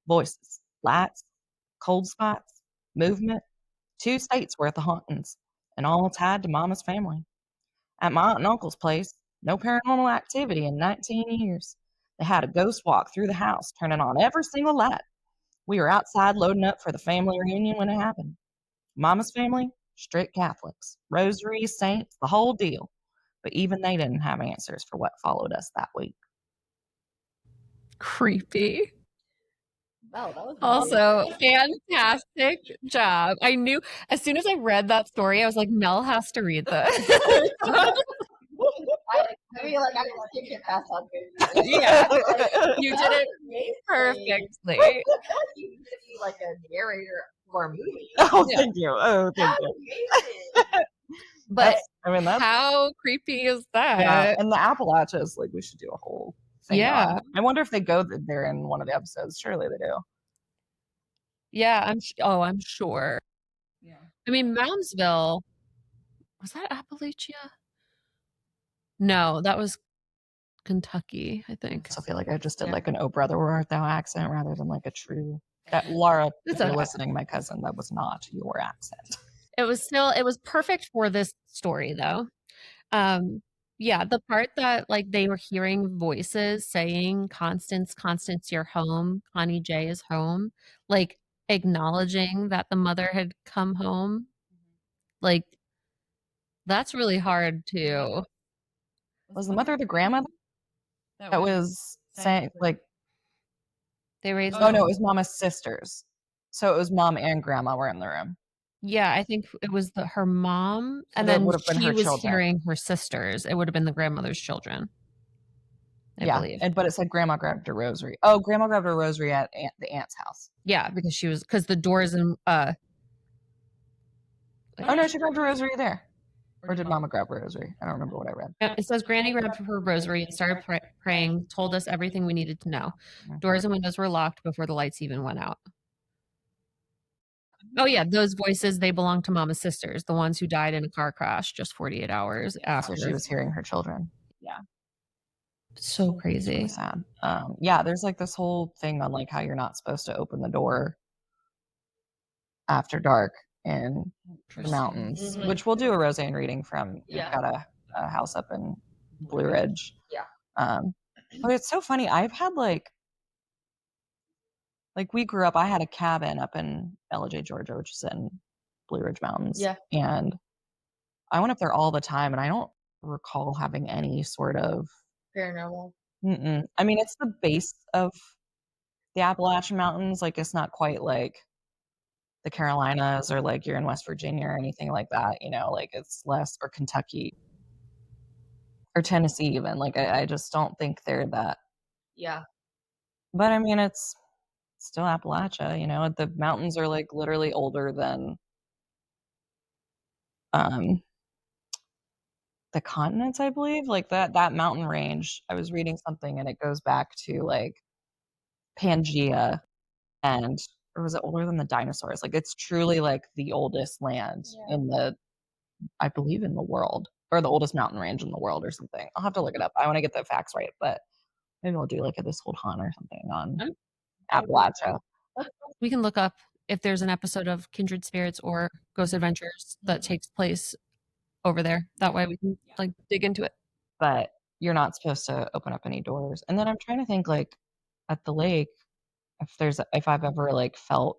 Voices, lights, cold spots, movement, 2 states worth of hauntings, and all tied to Mama's family. At my aunt and uncle's place, no paranormal activity in 19 years. They had a ghost walk through the house, turning on every single light. We were outside loading up for the family reunion when it happened. Mama's family, strict Catholics, rosaries, saints, the whole deal. But even they didn't have answers for what followed us that week. Creepy. Wow, that was Also, fantastic job. I knew as soon as I read that story, I was like, Mel has to read this. I feel like I just kicked it past on good. Yeah, you did it perfectly. You could be like a narrator for a movie. Oh, Yeah. thank you. Oh, thank you. Amazing. But That's how creepy is that? yeah. And the Appalachians, like we should do a whole thing. Yeah. on. I wonder if they go there in one of the episodes. Surely they do. Yeah, I'm sure. Yeah. I mean, Moundsville, was that Appalachia? No, that was Kentucky, I think. So I feel like I just did like an "Oh brother, where art thou" accent rather than like a true. That Laura, if It's you're okay. listening, my cousin, that was not your accent. It was perfect for this story though. Yeah, the part that like they were hearing voices saying Constance, Constance, you're home, Connie J is home, like acknowledging that the mother had come home. Like that's really hard to Was the mother the grandmother? That was saying like. they raised Oh no, it was Mama's sisters. So it was Mom and Grandma were in the room. Yeah, I think it was her mom, So and that then would have been she her was children. hearing her sisters. It would have been the grandmother's children, I believe. But it said Grandma grabbed her rosary. Oh, Grandma grabbed her rosary at the aunt's house. Yeah, because the doors and Oh no, she grabbed her rosary there. Or did Mama grab her rosary? I don't remember what I read. it says Granny grabbed her rosary and started praying, told us everything we needed to know. Doors and windows were locked before the lights even went out. Oh yeah, those voices, they belong to Mama's sisters, the ones who died in a car crash just 48 hours after. So she was hearing her children. Yeah. So crazy. Really sad. Yeah, there's like this whole thing on like how you're not supposed to open the door after dark in the mountains, which we'll do a Rosé reading from. Yeah. We've got a house up in Blue Ridge. Yeah. But it's so funny. I've had like we grew up, I had a cabin up in Ellijay, Georgia, which is in Blue Ridge Mountains. Yeah. And I went up there all the time, and I don't recall having any sort of Paranormal. I mean, it's the base of the Appalachian Mountains. Like, it's not quite like the Carolinas or like you're in West Virginia or anything like that. You know, like it's less, or Kentucky or Tennessee even. Like, I just don't think they're that. Yeah. But I mean, it's still Appalachia. You know, the mountains are like literally older than the continents, I believe. Like that mountain range, I was reading something and it goes back to like Pangea, and or was it older than the dinosaurs? Like it's truly like the oldest land in I believe in the world, or the oldest mountain range in the world or something. I'll have to look it up. I want to get the facts right, but maybe I'll do like a This Old Haunt or something on Appalachia. We can look up if there's an episode of Kindred Spirits or Ghost Adventures that takes place over there. That way we can like dig into it. but you're not supposed to open up any doors. And then I'm trying to think, like, at the lake, if I've ever, like, felt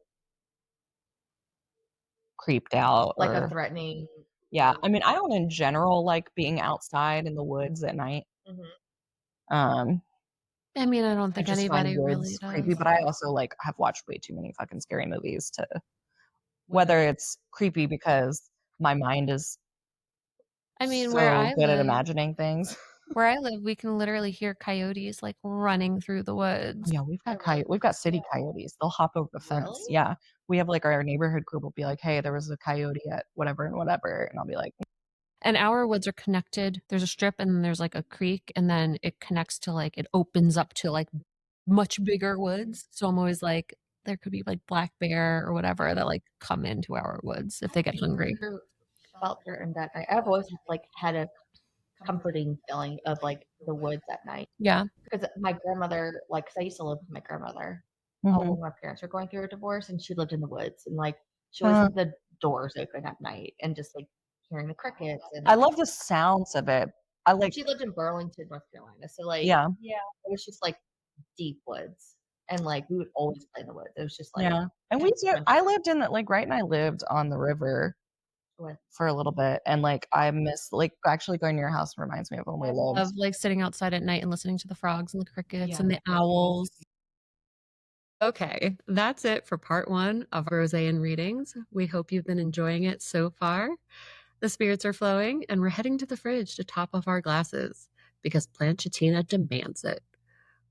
creeped out Like a or threatening. yeah. I mean, I don't in general like being outside in the woods at night. Mhm. Um, I mean, I don't I think just find anybody really woods creepy, does. but I also, like, have watched way too many fucking scary movies to whether it's creepy because my mind is I mean, so good at imagining things. where I live, we can literally hear coyotes like running through the woods. Yeah, we've got city coyotes. They'll hop over the fence. Really? Yeah. We have, like, our neighborhood group will be like, "Hey, there was a coyote at whatever and whatever," and I'll be like, And our woods are connected. There's a strip and then there's like a creek, and then it connects to like it opens up to like much bigger woods. So I'm always like, there could be like black bear or whatever that like come into our woods if they get hungry. Never felt certain that night. I've always like had a comforting feeling of like the woods at night Yeah. because my grandmother, like, 'cause I used to live with my grandmother Mhm. when my parents were going through a divorce, and she lived in the woods, and like she always had the doors open at night and just like hearing the crickets. And I love the sounds of it. I like she lived in Burlington, North Carolina, so like yeah, it was just like deep woods, and like we would always play in the woods. It was just like yeah. And I lived in the like, right, and I lived on the river with for a little bit, and, like, I miss like, actually going to your house reminds me of when we lived. Of like sitting outside at night and listening to the frogs and the crickets and the owls. Okay, that's it for part 1 of Rosé and Readings. We hope you've been enjoying it so far. The spirits are flowing, and we're heading to the fridge to top off our glasses because PlancheTina demands it.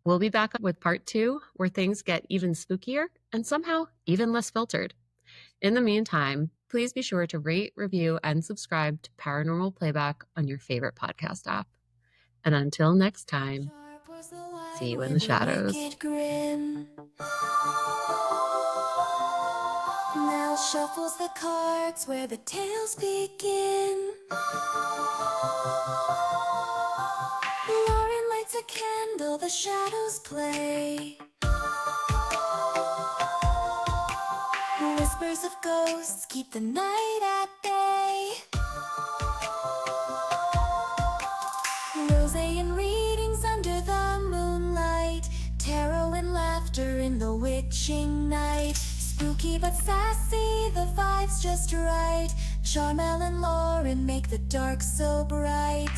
We'll be back with part 2, where things get even spookier and somehow even less filtered. In the meantime, please be sure to rate, review, and subscribe to Paranormal Playback on your favorite podcast app. And until next time, Sharp was the light see you in the with a shadows. wicked grin. Now shuffles the cards where the tales begin. Lauren lights a candle, the shadows play. Whispers of ghosts keep the night at bay. Rosé and readings under the moonlight. Tarot and laughter in the witching night. Spooky but sassy, the vibe's just right. Charmel and Lauren make the dark so bright.